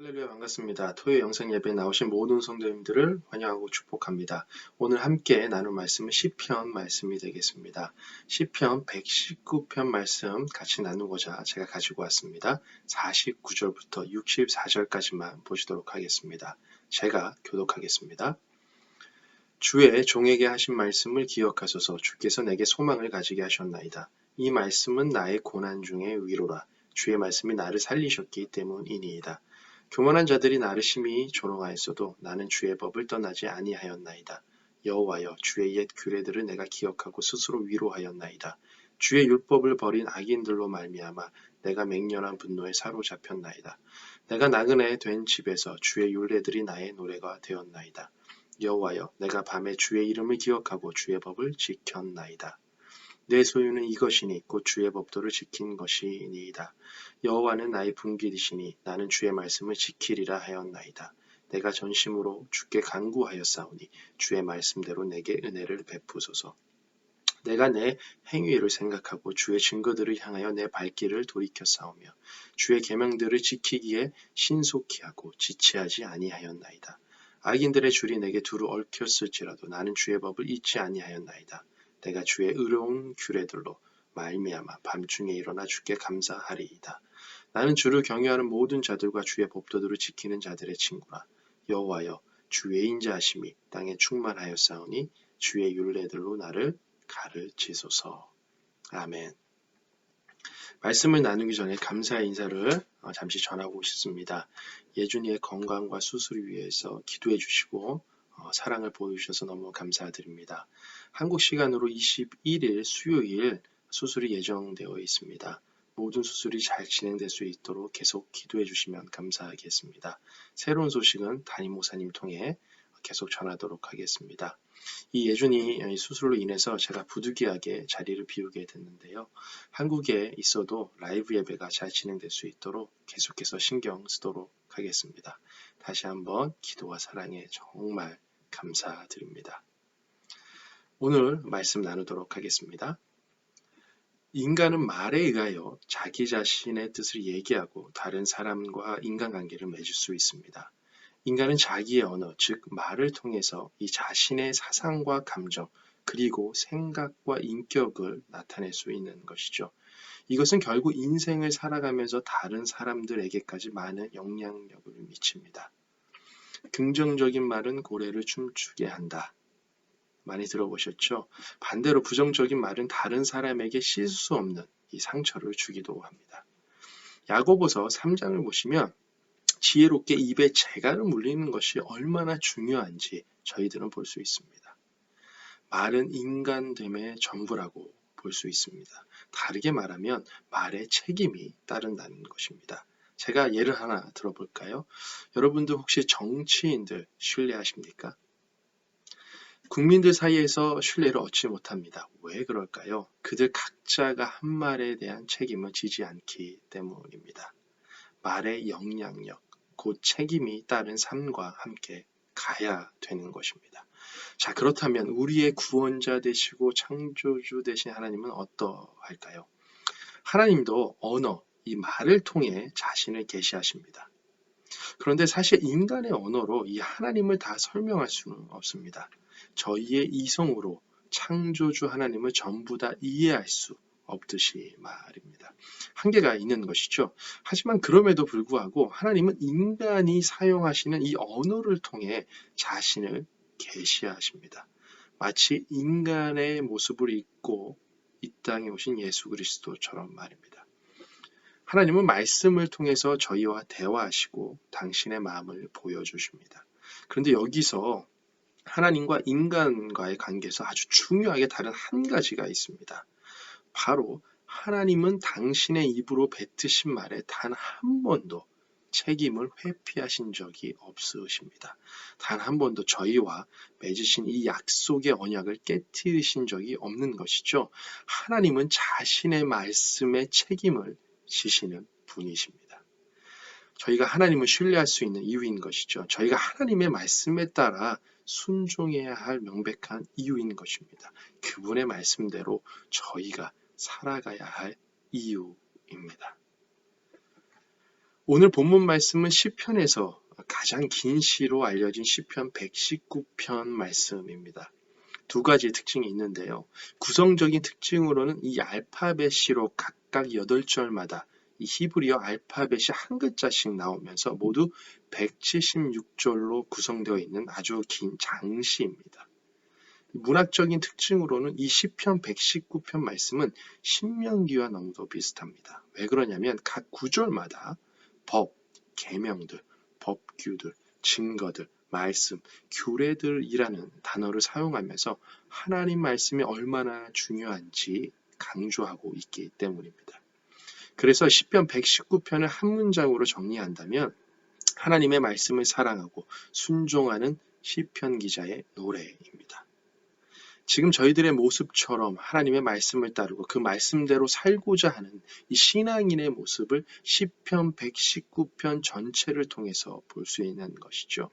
할렐루야 반갑습니다. 토요 영상 예배에 나오신 모든 성도님들을 환영하고 축복합니다. 오늘 함께 나눌 말씀은 시편 말씀이 되겠습니다. 시편 119편 말씀 같이 나누고자 제가 가지고 왔습니다. 49절부터 64절까지만 보시도록 하겠습니다. 제가 교독하겠습니다. 주의 종에게 하신 말씀을 기억하소서. 주께서 내게 소망을 가지게 하셨나이다. 이 말씀은 나의 고난 중에 위로라. 주의 말씀이 나를 살리셨기 때문이니이다. 교만한 자들이 나를 심히 조롱하였어도 나는 주의 법을 떠나지 아니하였나이다. 여호와여, 주의 옛 규례들을 내가 기억하고 스스로 위로하였나이다. 주의 율법을 버린 악인들로 말미암아 내가 맹렬한 분노에 사로잡혔나이다. 내가 나그네 된 집에서 주의 율례들이 나의 노래가 되었나이다. 여호와여, 내가 밤에 주의 이름을 기억하고 주의 법을 지켰나이다. 내 소유는 이것이니 곧 주의 법도를 지킨 것이니이다. 여호와는 나의 분깃이시니 나는 주의 말씀을 지키리라 하였나이다. 내가 전심으로 주께 간구하였사오니 주의 말씀대로 내게 은혜를 베푸소서. 내가 내 행위를 생각하고 주의 증거들을 향하여 내 발길을 돌이켰사오며 주의 계명들을 지키기에 신속히 하고 지체하지 아니하였나이다. 악인들의 줄이 내게 두루 얽혔을지라도 나는 주의 법을 잊지 아니하였나이다. 내가 주의 의로운 규례들로 말미암아 밤중에 일어나 주께 감사하리이다. 나는 주를 경외하는 모든 자들과 주의 법도들을 지키는 자들의 친구라. 여호와여, 주 외인자하심이 땅에 충만하였사오니 주의 율례들로 나를 가르치소서. 아멘. 말씀을 나누기 전에 감사의 인사를 잠시 전하고 싶습니다. 예준이의 건강과 수술을 위해서 기도해 주시고 사랑을 보여주셔서 너무 감사드립니다. 한국 시간으로 21일 수요일 수술이 예정되어 있습니다. 모든 수술이 잘 진행될 수 있도록 계속 기도해 주시면 감사하겠습니다. 새로운 소식은 담임 목사님 통해 계속 전하도록 하겠습니다. 이 예준이 수술로 인해서 제가 부득이하게 자리를 비우게 됐는데요. 한국에 있어도 라이브 예배가 잘 진행될 수 있도록 계속해서 신경 쓰도록 하겠습니다. 다시 한번 기도와 사랑에 정말 감사드립니다. 오늘 말씀 나누도록 하겠습니다. 인간은 말에 의하여 자기 자신의 뜻을 얘기하고 다른 사람과 인간관계를 맺을 수 있습니다. 인간은 자기의 언어, 즉 말을 통해서 이 자신의 사상과 감정, 그리고 생각과 인격을 나타낼 수 있는 것이죠. 이것은 결국 인생을 살아가면서 다른 사람들에게까지 많은 영향력을 미칩니다. 긍정적인 말은 고래를 춤추게 한다. 많이 들어보셨죠? 반대로 부정적인 말은 다른 사람에게 씻을 수 없는 이 상처를 주기도 합니다. 야고보서 3장을 보시면 지혜롭게 입에 재갈을 물리는 것이 얼마나 중요한지 저희들은 볼 수 있습니다. 말은 인간됨의 전부라고 볼 수 있습니다. 다르게 말하면 말에 책임이 따른다는 것입니다. 제가 예를 하나 들어볼까요? 여러분들 혹시 정치인들 신뢰하십니까? 국민들 사이에서 신뢰를 얻지 못합니다. 왜 그럴까요? 그들 각자가 한 말에 대한 책임을 지지 않기 때문입니다. 말의 영향력, 곧 책임이 따른 삶과 함께 가야 되는 것입니다. 자, 그렇다면 우리의 구원자 되시고 창조주 되신 하나님은 어떠할까요? 하나님도 언어, 이 말을 통해 자신을 계시하십니다. 그런데 사실 인간의 언어로 이 하나님을 다 설명할 수는 없습니다. 저희의 이성으로 창조주 하나님을 전부 다 이해할 수 없듯이 말입니다. 한계가 있는 것이죠. 하지만 그럼에도 불구하고 하나님은 인간이 사용하시는 이 언어를 통해 자신을 계시하십니다. 마치 인간의 모습을 입고 이 땅에 오신 예수 그리스도처럼 말입니다. 하나님은 말씀을 통해서 저희와 대화하시고 당신의 마음을 보여주십니다. 그런데 여기서 하나님과 인간과의 관계에서 아주 중요하게 다른 한 가지가 있습니다. 바로 하나님은 당신의 입으로 뱉으신 말에 단 한 번도 책임을 회피하신 적이 없으십니다. 단 한 번도 저희와 맺으신 이 약속의 언약을 깨뜨리신 적이 없는 것이죠. 하나님은 자신의 말씀에 책임을 지시는 분이십니다. 저희가 하나님을 신뢰할 수 있는 이유인 것이죠. 저희가 하나님의 말씀에 따라 순종해야 할 명백한 이유인 것입니다. 그분의 말씀대로 저희가 살아가야 할 이유입니다. 오늘 본문 말씀은 시편에서 가장 긴 시로 알려진 시편 119편 말씀입니다. 두 가지 특징이 있는데요. 구성적인 특징으로는 이 알파벳 시로 각각 8절마다 이 히브리어 알파벳이 한 글자씩 나오면서 모두 176절로 구성되어 있는 아주 긴 장시입니다. 문학적인 특징으로는 이 시편 119편 말씀은 신명기와 너무도 비슷합니다. 왜 그러냐면 각 구절마다 법, 계명들, 법규들, 증거들, 말씀, 규례들이라는 단어를 사용하면서 하나님 말씀이 얼마나 중요한지 강조하고 있기 때문입니다. 그래서 시편 119편을 한 문장으로 정리한다면 하나님의 말씀을 사랑하고 순종하는 시편 기자의 노래입니다. 지금 저희들의 모습처럼 하나님의 말씀을 따르고 그 말씀대로 살고자 하는 이 신앙인의 모습을 시편 119편 전체를 통해서 볼 수 있는 것이죠.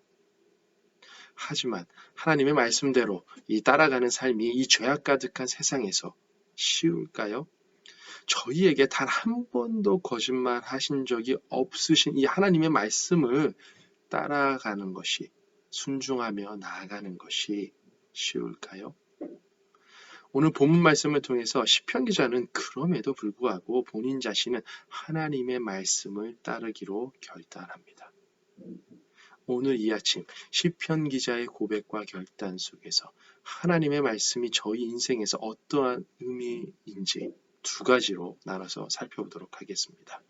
하지만 하나님의 말씀대로 이 따라가는 삶이 이 죄악 가득한 세상에서 쉬울까요? 저희에게 단 한 번도 거짓말 하신 적이 없으신 이 하나님의 말씀을 따라가는 것이, 순종하며 나아가는 것이 쉬울까요? 오늘 본문 말씀을 통해서 시편 기자는 그럼에도 불구하고 본인 자신은 하나님의 말씀을 따르기로 결단합니다. 오늘 이 아침 시편 기자의 고백과 결단 속에서 하나님의 말씀이 저희 인생에서 어떠한 의미인지 두 가지로 나눠서 살펴보도록 하겠습니다.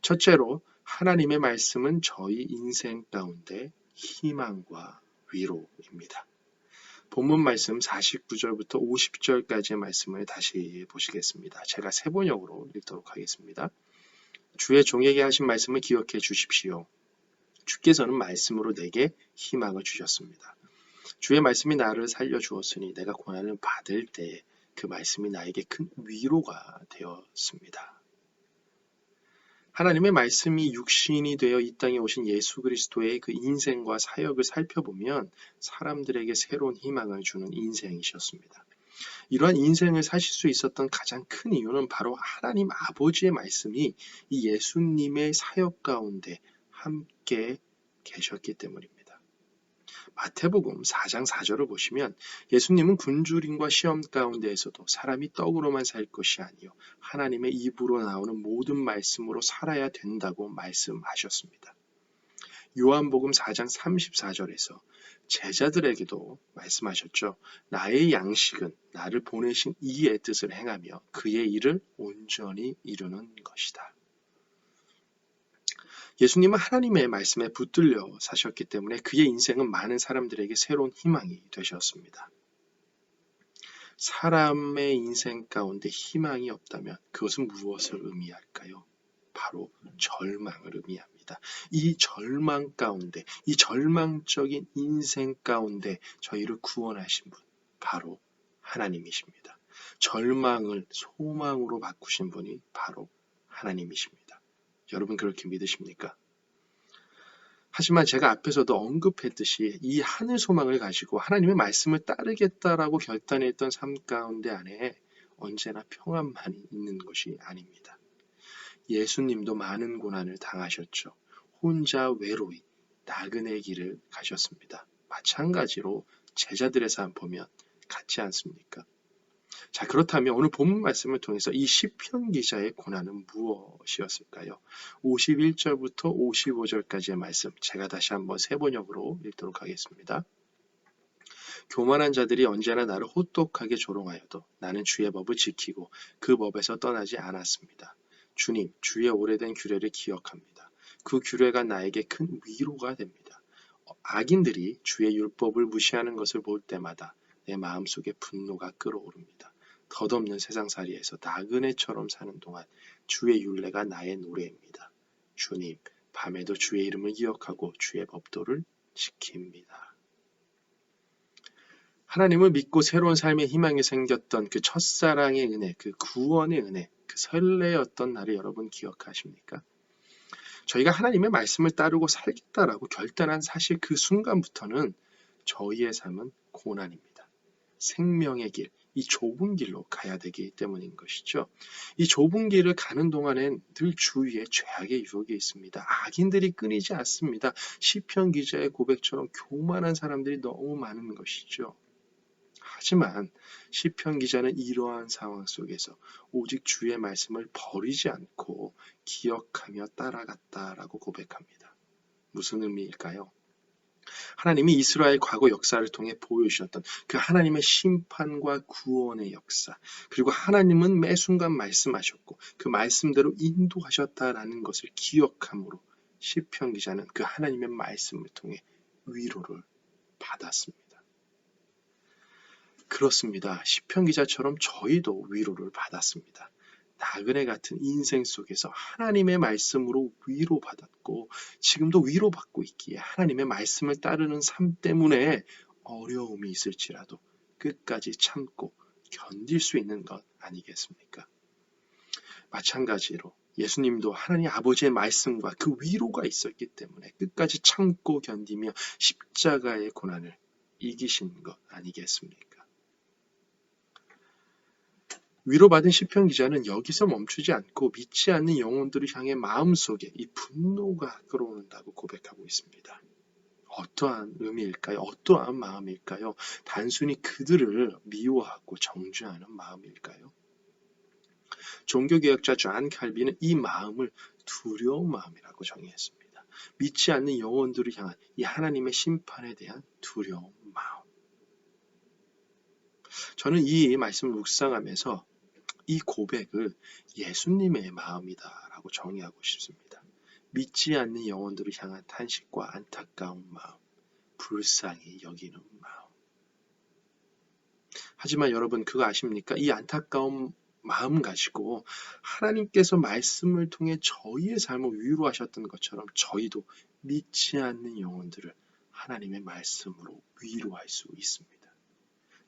첫째로 하나님의 말씀은 저희 인생 가운데 희망과 위로입니다. 본문 말씀 49절부터 50절까지의 말씀을 다시 보시겠습니다. 제가 세 번역으로 읽도록 하겠습니다. 주의 종에게 하신 말씀을 기억해 주십시오. 주께서는 말씀으로 내게 희망을 주셨습니다. 주의 말씀이 나를 살려주었으니 내가 고난을 받을 때에 그 말씀이 나에게 큰 위로가 되었습니다. 하나님의 말씀이 육신이 되어 이 땅에 오신 예수 그리스도의 그 인생과 사역을 살펴보면 사람들에게 새로운 희망을 주는 인생이셨습니다. 이러한 인생을 사실 수 있었던 가장 큰 이유는 바로 하나님 아버지의 말씀이 이 예수님의 사역 가운데 함께 계셨기 때문입니다. 마태복음 4장 4절을 보시면 예수님은 굶주림과 시험 가운데에서도 사람이 떡으로만 살 것이 아니요 하나님의 입으로 나오는 모든 말씀으로 살아야 된다고 말씀하셨습니다. 요한복음 4장 34절에서 제자들에게도 말씀하셨죠. 나의 양식은 나를 보내신 이의 뜻을 행하며 그의 일을 온전히 이루는 것이다. 예수님은 하나님의 말씀에 붙들려 사셨기 때문에 그의 인생은 많은 사람들에게 새로운 희망이 되셨습니다. 사람의 인생 가운데 희망이 없다면 그것은 무엇을 의미할까요? 바로 절망을 의미합니다. 이 절망 가운데, 이 절망적인 인생 가운데 저희를 구원하신 분, 바로 하나님이십니다. 절망을 소망으로 바꾸신 분이 바로 하나님이십니다. 여러분 그렇게 믿으십니까? 하지만 제가 앞에서도 언급했듯이 이 하늘 소망을 가지고 하나님의 말씀을 따르겠다라고 결단했던 삶 가운데 안에 언제나 평안만이 있는 것이 아닙니다. 예수님도 많은 고난을 당하셨죠. 혼자 외로이 나그네 길을 가셨습니다. 마찬가지로 제자들의 삶 보면 같지 않습니까? 자, 그렇다면 오늘 본문 말씀을 통해서 이 시편 기자의 고난은 무엇이었을까요? 51절부터 55절까지의 말씀, 제가 다시 한번 세 번역으로 읽도록 하겠습니다. 교만한 자들이 언제나 나를 호똑하게 조롱하여도 나는 주의 법을 지키고 그 법에서 떠나지 않았습니다. 주님, 주의 오래된 규례를 기억합니다. 그 규례가 나에게 큰 위로가 됩니다. 악인들이 주의 율법을 무시하는 것을 볼 때마다 내 마음속에 분노가 끓어오릅니다. 덧없는 세상살이에서 나그네처럼 사는 동안 주의 율례가 나의 노래입니다. 주님, 밤에도 주의 이름을 기억하고 주의 법도를 지킵니다. 하나님을 믿고 새로운 삶의 희망이 생겼던 그 첫사랑의 은혜, 그 구원의 은혜, 그 설레였던 날을 여러분 기억하십니까? 저희가 하나님의 말씀을 따르고 살겠다라고 결단한 사실 그 순간부터는 저희의 삶은 고난입니다. 생명의 길, 이 좁은 길로 가야 되기 때문인 것이죠. 이 좁은 길을 가는 동안엔 늘 주위에 죄악의 유혹이 있습니다. 악인들이 끊이지 않습니다. 시편 기자의 고백처럼 교만한 사람들이 너무 많은 것이죠. 하지만 시편 기자는 이러한 상황 속에서 오직 주의 말씀을 버리지 않고 기억하며 따라갔다라고 고백합니다. 무슨 의미일까요? 하나님이 이스라엘 과거 역사를 통해 보여주셨던 그 하나님의 심판과 구원의 역사, 그리고 하나님은 매 순간 말씀하셨고 그 말씀대로 인도하셨다라는 것을 기억함으로 시편 기자는 그 하나님의 말씀을 통해 위로를 받았습니다. 그렇습니다. 시편 기자처럼 저희도 위로를 받았습니다. 나그네 같은 인생 속에서 하나님의 말씀으로 위로받았고 지금도 위로받고 있기에 하나님의 말씀을 따르는 삶 때문에 어려움이 있을지라도 끝까지 참고 견딜 수 있는 것 아니겠습니까? 마찬가지로 예수님도 하나님 아버지의 말씀과 그 위로가 있었기 때문에 끝까지 참고 견디며 십자가의 고난을 이기신 것 아니겠습니까? 위로받은 시편 기자는 여기서 멈추지 않고 믿지 않는 영혼들을 향해 마음속에 이 분노가 끌어오른다고 고백하고 있습니다. 어떠한 의미일까요? 어떠한 마음일까요? 단순히 그들을 미워하고 정죄하는 마음일까요? 종교개혁자 존 칼빈은 이 마음을 두려운 마음이라고 정의했습니다. 믿지 않는 영혼들을 향한 이 하나님의 심판에 대한 두려운 마음. 저는 이 말씀을 묵상하면서 이 고백을 예수님의 마음이다라고 정의하고 싶습니다. 믿지 않는 영혼들을 향한 탄식과 안타까운 마음, 불쌍히 여기는 마음. 하지만 여러분 그거 아십니까? 이 안타까운 마음 가지고 하나님께서 말씀을 통해 저희의 삶을 위로하셨던 것처럼 저희도 믿지 않는 영혼들을 하나님의 말씀으로 위로할 수 있습니다.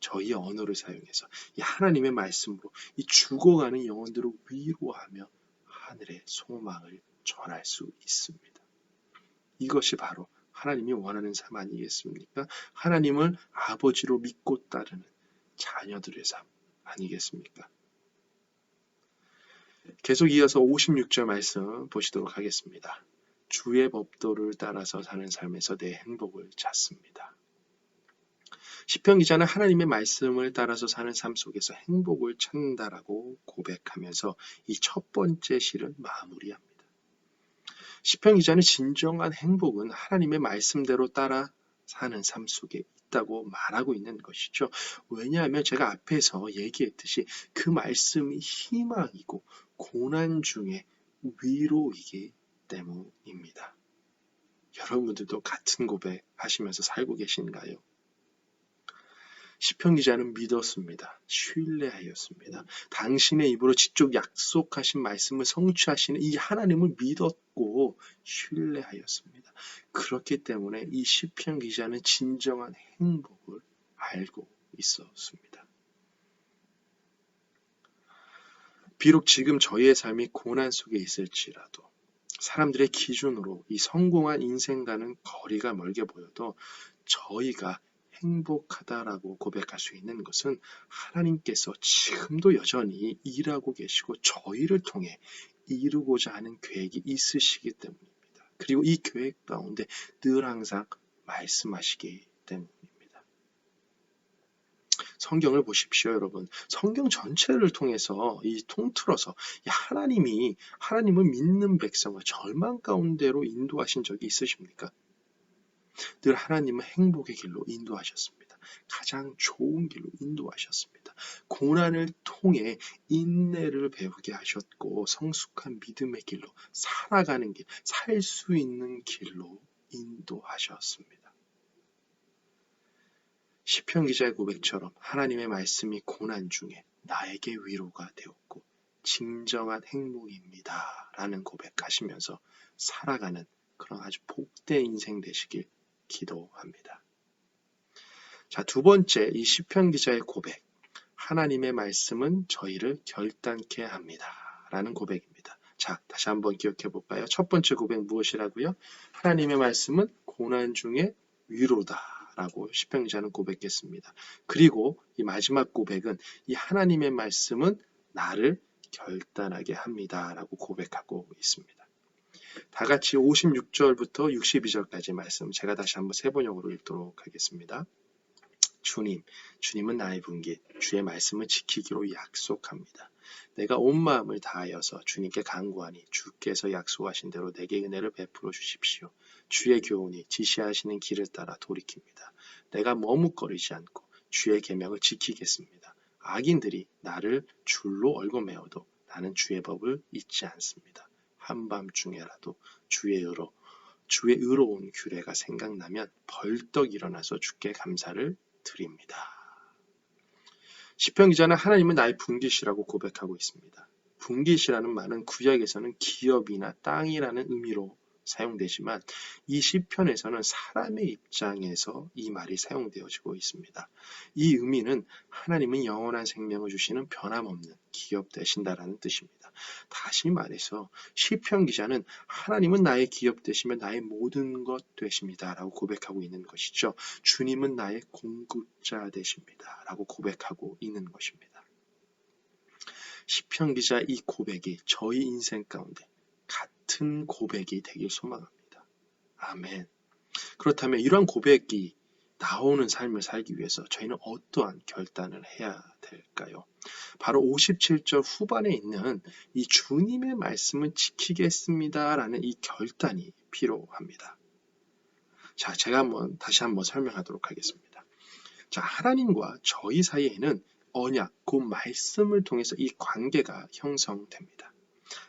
저희의 언어를 사용해서 이 하나님의 말씀으로 이 죽어가는 영혼들을 위로하며 하늘의 소망을 전할 수 있습니다. 이것이 바로 하나님이 원하는 삶 아니겠습니까? 하나님을 아버지로 믿고 따르는 자녀들의 삶 아니겠습니까? 계속 이어서 56절 말씀 보시도록 하겠습니다. 주의 법도를 따라서 사는 삶에서 내 행복을 찾습니다. 시편 기자는 하나님의 말씀을 따라서 사는 삶 속에서 행복을 찾는다라고 고백하면서 이 첫 번째 시를 마무리합니다. 시편 기자는 진정한 행복은 하나님의 말씀대로 따라 사는 삶 속에 있다고 말하고 있는 것이죠. 왜냐하면 제가 앞에서 얘기했듯이 그 말씀이 희망이고 고난 중에 위로이기 때문입니다. 여러분들도 같은 고백하시면서 살고 계신가요? 시편 기자는 믿었습니다. 신뢰하였습니다. 당신의 입으로 직접 약속하신 말씀을 성취하시는 이 하나님을 믿었고 신뢰하였습니다. 그렇기 때문에 이 시편 기자는 진정한 행복을 알고 있었습니다. 비록 지금 저희의 삶이 고난 속에 있을지라도 사람들의 기준으로 이 성공한 인생과는 거리가 멀게 보여도 저희가 행복하다라고 고백할 수 있는 것은 하나님께서 지금도 여전히 일하고 계시고 저희를 통해 이루고자 하는 계획이 있으시기 때문입니다. 그리고 이 계획 가운데 늘 항상 말씀하시기 때문입니다. 성경을 보십시오, 여러분. 성경 전체를 통해서 이 통틀어서 하나님을 믿는 백성을 절망 가운데로 인도하신 적이 있으십니까? 늘 하나님은 행복의 길로 인도하셨습니다. 가장 좋은 길로 인도하셨습니다. 고난을 통해 인내를 배우게 하셨고 성숙한 믿음의 길로 살아가는 길, 살 수 있는 길로 인도하셨습니다. 시편 기자의 고백처럼 하나님의 말씀이 고난 중에 나에게 위로가 되었고 진정한 행복입니다. 라는 고백하시면서 살아가는 그런 아주 복된 인생 되시길 기도합니다. 자, 두 번째 이 시편 기자의 고백. 하나님의 말씀은 저희를 결단케 합니다. 라는 고백입니다. 자, 다시 한번 기억해 볼까요? 첫 번째 고백 무엇이라고요? 하나님의 말씀은 고난 중에 위로다 라고 시편 기자는 고백했습니다. 그리고 이 마지막 고백은 이 하나님의 말씀은 나를 결단하게 합니다. 라고 고백하고 있습니다. 다 같이 56절부터 62절까지 말씀 제가 다시 한번 세 번역으로 읽도록 하겠습니다. 주님은 나의 분깃, 주의 말씀을 지키기로 약속합니다. 내가 온 마음을 다하여서 주님께 간구하니 주께서 약속하신 대로 내게 은혜를 베풀어 주십시오. 주의 교훈이 지시하시는 길을 따라 돌이킵니다. 내가 머뭇거리지 않고 주의 계명을 지키겠습니다. 악인들이 나를 줄로 얽어매어도 나는 주의 법을 잊지 않습니다. 한밤중에라도 주의 의로운 규례가 생각나면 벌떡 일어나서 주께 감사를 드립니다. 시편 기자는 하나님은 나의 분깃이라고 고백하고 있습니다. 분깃이라는 말은 구약에서는 기업이나 땅이라는 의미로 사용되지만 이 시편에서는 사람의 입장에서 이 말이 사용되어지고 있습니다. 이 의미는 하나님은 영원한 생명을 주시는 변함없는 기업 되신다라는 뜻입니다. 다시 말해서 시편 기자는 하나님은 나의 기업 되시며 나의 모든 것 되십니다 라고 고백하고 있는 것이죠. 주님은 나의 공급자 되십니다 라고 고백하고 있는 것입니다. 시편 기자 이 고백이 저희 인생 가운데 같은 고백이 되길 소망합니다. 아멘. 그렇다면 이러한 고백이 나오는 삶을 살기 위해서 저희는 어떠한 결단을 해야 될까요? 바로 57절 후반에 있는 이 주님의 말씀을 지키겠습니다라는 이 결단이 필요합니다. 자, 제가 다시 한번 설명하도록 하겠습니다. 자, 하나님과 저희 사이에는 언약, 그 말씀을 통해서 이 관계가 형성됩니다.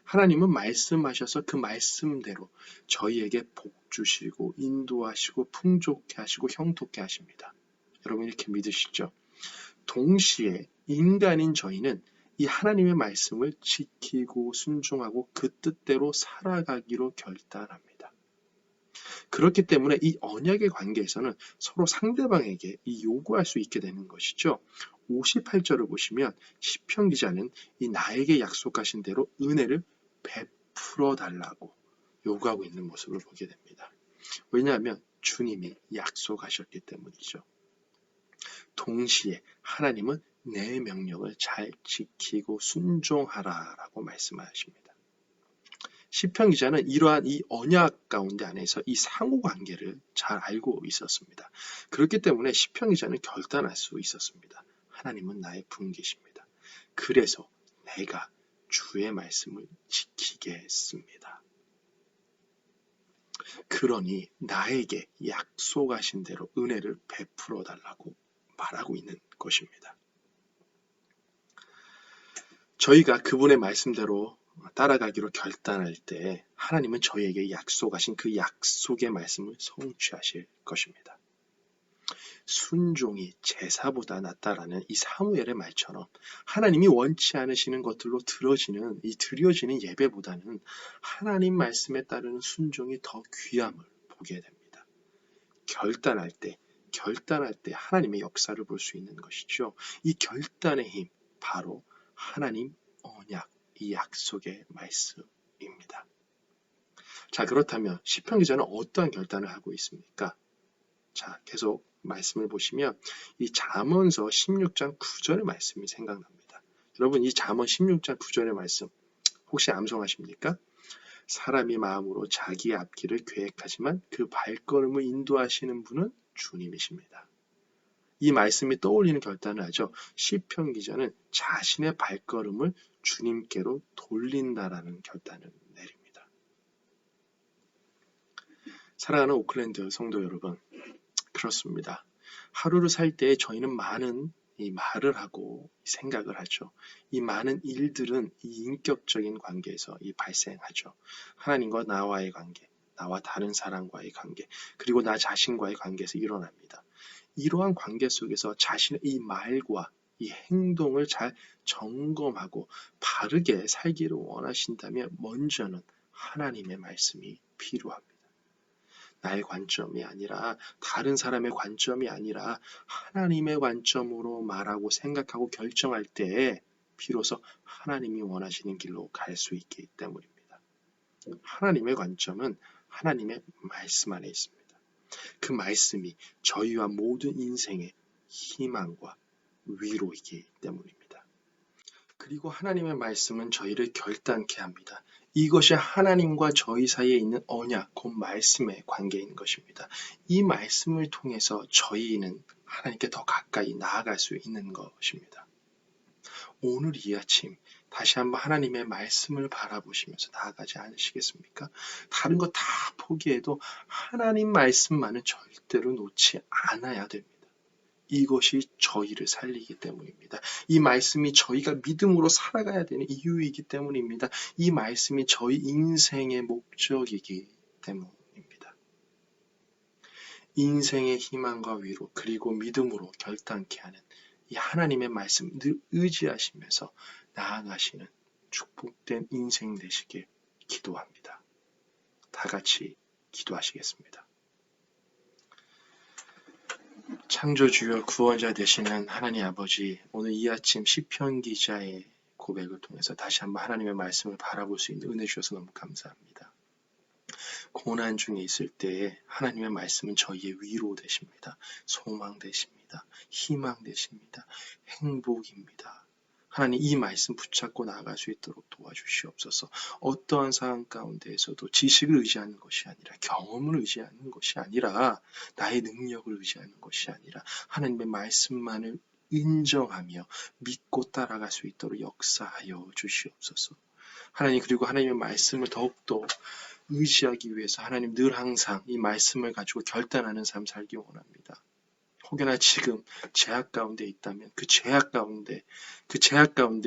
하나님은 말씀하셔서 그 말씀대로 저희에게 복 주시고 인도하시고 풍족해 하시고 형통케 하십니다. 여러분 이렇게 믿으시죠? 동시에 인간인 저희는 이 하나님의 말씀을 지키고 순종하고 그 뜻대로 살아가기로 결단합니다. 그렇기 때문에 이 언약의 관계에서는 서로 상대방에게 요구할 수 있게 되는 것이죠. 58절을 보시면 시편 기자는 이 나에게 약속하신 대로 은혜를 베풀어 달라고 요구하고 있는 모습을 보게 됩니다. 왜냐하면 주님이 약속하셨기 때문이죠. 동시에 하나님은 내 명령을 잘 지키고 순종하라라고 말씀하십니다. 시편 기자는 이러한 이 언약 가운데 안에서 이 상호관계를 잘 알고 있었습니다. 그렇기 때문에 시편 기자는 결단할 수 있었습니다. 하나님은 나의 분깃입니다. 그래서 내가 주의 말씀을 지키겠습니다. 그러니 나에게 약속하신 대로 은혜를 베풀어 달라고 말하고 있는 것입니다. 저희가 그분의 말씀대로 따라가기로 결단할 때 하나님은 저희에게 약속하신 그 약속의 말씀을 성취하실 것입니다. 순종이 제사보다 낫다라는 이 사무엘의 말처럼 하나님이 원치 않으시는 것들로 드려지는 예배보다는 하나님 말씀에 따르는 순종이 더 귀함을 보게 됩니다. 결단할 때 하나님의 역사를 볼 수 있는 것이죠. 이 결단의 힘, 바로 하나님 언약, 이 약속의 말씀입니다. 자, 그렇다면 시편 기자는 어떠한 결단을 하고 있습니까? 자, 계속 말씀을 보시면 이 잠언서 16장 9절의 말씀이 생각납니다. 여러분 이 잠언 16장 9절의 말씀 혹시 암송하십니까? 사람이 마음으로 자기 앞길을 계획하지만 그 발걸음을 인도하시는 분은 주님이십니다. 이 말씀이 떠올리는 결단을 하죠. 시편 기자는 자신의 발걸음을 주님께로 돌린다라는 결단을 내립니다. 사랑하는 오클랜드 성도 여러분, 그렇습니다. 하루를 살 때 저희는 많은 이 말을 하고 생각을 하죠. 이 많은 일들은 이 인격적인 관계에서 발생하죠. 하나님과 나와의 관계, 나와 다른 사람과의 관계, 그리고 나 자신과의 관계에서 일어납니다. 이러한 관계 속에서 자신의 이 말과 이 행동을 잘 점검하고 바르게 살기를 원하신다면 먼저는 하나님의 말씀이 필요합니다. 나의 관점이 아니라 다른 사람의 관점이 아니라 하나님의 관점으로 말하고 생각하고 결정할 때 비로소 하나님이 원하시는 길로 갈 수 있기 때문입니다. 하나님의 관점은 하나님의 말씀 안에 있습니다. 그 말씀이 저희와 모든 인생의 희망과 위로이기 때문입니다. 그리고 하나님의 말씀은 저희를 결단케 합니다. 이것이 하나님과 저희 사이에 있는 언약, 곧 말씀의 관계인 것입니다. 이 말씀을 통해서 저희는 하나님께 더 가까이 나아갈 수 있는 것입니다. 오늘 이 아침 다시 한번 하나님의 말씀을 바라보시면서 나아가지 않으시겠습니까? 다른 거 다 포기해도 하나님 말씀만은 절대로 놓지 않아야 됩니다. 이것이 저희를 살리기 때문입니다. 이 말씀이 저희가 믿음으로 살아가야 되는 이유이기 때문입니다. 이 말씀이 저희 인생의 목적이기 때문입니다. 인생의 희망과 위로 그리고 믿음으로 결단케 하는 이 하나님의 말씀 늘 의지하시면서 나아가시는 축복된 인생 되시길 기도합니다. 다 같이 기도하시겠습니다. 창조주여 구원자 되시는 하나님 아버지, 오늘 이 아침 시편 기자의 고백을 통해서 다시 한번 하나님의 말씀을 바라볼 수 있는 은혜 주셔서 너무 감사합니다. 고난 중에 있을 때에 하나님의 말씀은 저희의 위로 되십니다. 소망 되십니다. 희망 되십니다. 행복입니다. 하나님 이 말씀 붙잡고 나아갈 수 있도록 도와주시옵소서. 어떠한 상황 가운데에서도 지식을 의지하는 것이 아니라 경험을 의지하는 것이 아니라 나의 능력을 의지하는 것이 아니라 하나님의 말씀만을 인정하며 믿고 따라갈 수 있도록 역사하여 주시옵소서. 하나님 그리고 하나님의 말씀을 더욱더 의지하기 위해서 하나님 늘 항상 이 말씀을 가지고 결단하는 삶 살기 원합니다. 혹여나 지금 죄악 가운데 있다면 그 죄악 가운데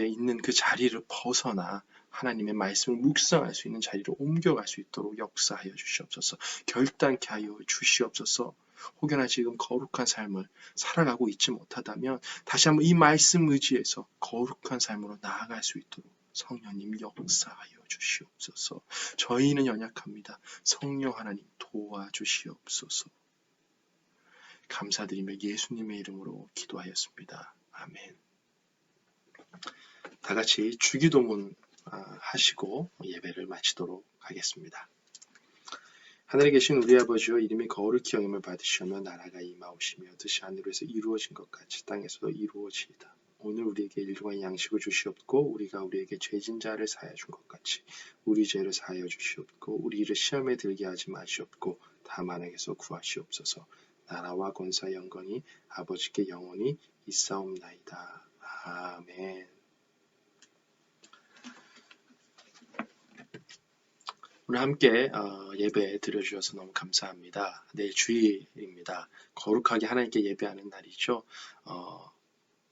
있는 그 자리를 벗어나 하나님의 말씀을 묵상할 수 있는 자리로 옮겨갈 수 있도록 역사하여 주시옵소서. 결단케 하여 주시옵소서. 혹여나 지금 거룩한 삶을 살아가고 있지 못하다면 다시 한번 이 말씀 의지해서 거룩한 삶으로 나아갈 수 있도록 성령님 역사하여 주시옵소서. 저희는 연약합니다. 성령 하나님 도와주시옵소서. 감사드리며 예수님의 이름으로 기도하였습니다. 아멘. 다 같이 주기도문 하시고 예배를 마치도록 하겠습니다. 하늘에 계신 우리 아버지여 이름이 거룩히 여김을 받으시며 나라가 임하오시며 뜻이 하늘에서 이루어진 것 같이 땅에서도 이루어지이다. 오늘 우리에게 일용할 양식을 주시옵고 우리가 우리에게 죄진 자를 사하여 준 것 같이 우리 죄를 사하여 주시옵고 우리를 시험에 들게 하지 마시옵고 다만 악에서 구하시옵소서. 나라와 권사 영광이 아버지께 영원히 있사옵나이다. 아멘. 오늘 함께 예배 드려주셔서 너무 감사합니다. 내일 주일입니다. 거룩하게 하나님께 예배하는 날이죠.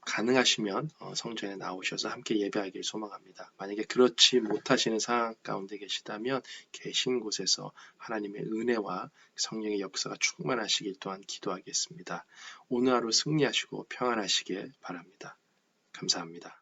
가능하시면 성전에 나오셔서 함께 예배하길 소망합니다. 만약에 그렇지 못하시는 상황 가운데 계시다면 계신 곳에서 하나님의 은혜와 성령의 역사가 충만하시길 또한 기도하겠습니다. 오늘 하루 승리하시고 평안하시길 바랍니다. 감사합니다.